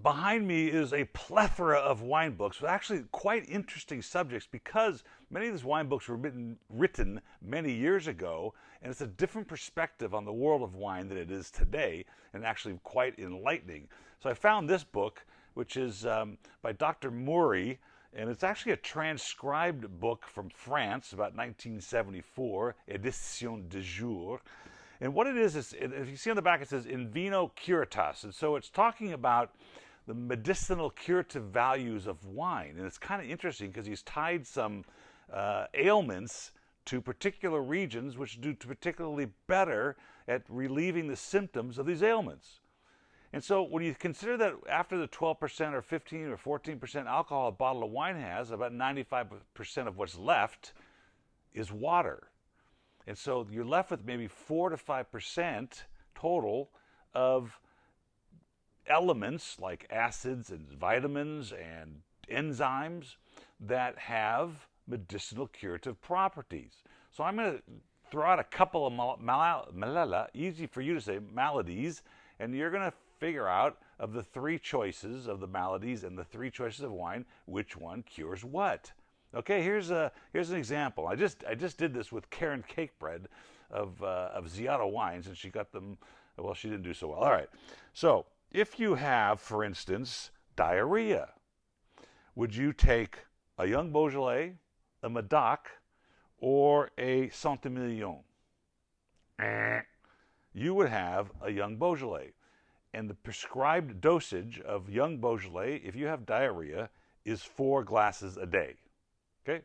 Behind me is a plethora of wine books with actually quite interesting subjects because many of these wine books were written many years ago, and it's a different perspective on the world of wine than it is today, and actually quite enlightening. So I found this book, which is by Dr. Murray, and it's actually a transcribed book from France about 1974, Edition de Jour. And what it is, if you see on the back, it says In Vino Curitas. And so it's talking about the medicinal curative values of wine. And it's kind of interesting because he's tied some ailments to particular regions which do particularly better at relieving the symptoms of these ailments. And so when you consider that after the 12% or 15 or 14% alcohol a bottle of wine has, about 95% of what's left is water. And so you're left with maybe 4 to 5% total of elements like acids and vitamins and enzymes that have medicinal curative properties. So I'm going to throw out a couple of easy for you to say maladies, and you're going to figure out of the three choices of the maladies and the three choices of wine, which one cures what. Okay, here's an example. I just did this with Karen Cakebread of Ziara Wines, and she got them. Well, she didn't do so well. All right, so if you have, for instance, diarrhea, would you take a young Beaujolais, a Medoc, or a Saint-Emilion? You would have a young Beaujolais. And the prescribed dosage of young Beaujolais, if you have diarrhea, is 4 glasses a day. Okay?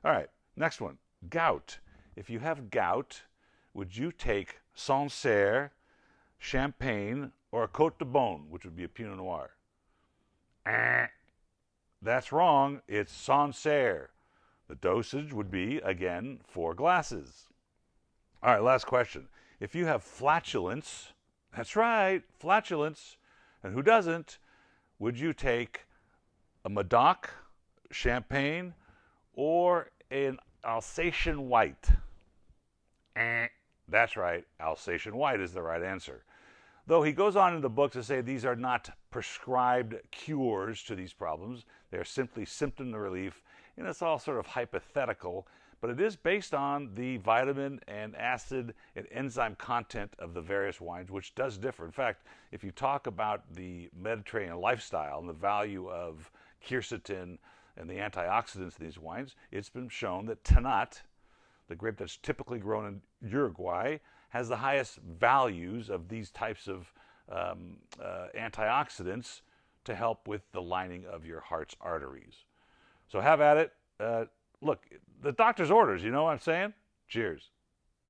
All right, next one, gout. If you have gout, would you take Sancerre, Champagne, or a Côte de Beaune, which would be a Pinot Noir? That's wrong. It's Sancerre. The dosage would be, again, 4 glasses. All right, last question. If you have flatulence, that's right, flatulence, and who doesn't, would you take a Medoc, Champagne, or an Alsatian White? That's right, Alsatian White is the right answer. Though he goes on in the book to say these are not prescribed cures to these problems, they're simply symptom relief, and it's all sort of hypothetical, but it is based on the vitamin and acid and enzyme content of the various wines, which does differ. In fact, if you talk about the Mediterranean lifestyle and the value of quercetin and the antioxidants in these wines, it's been shown that Tannat, the grape that's typically grown in Uruguay, has the highest values of these types of antioxidants to help with the lining of your heart's arteries. So have at it. Look, the doctor's orders, you know what I'm saying? Cheers.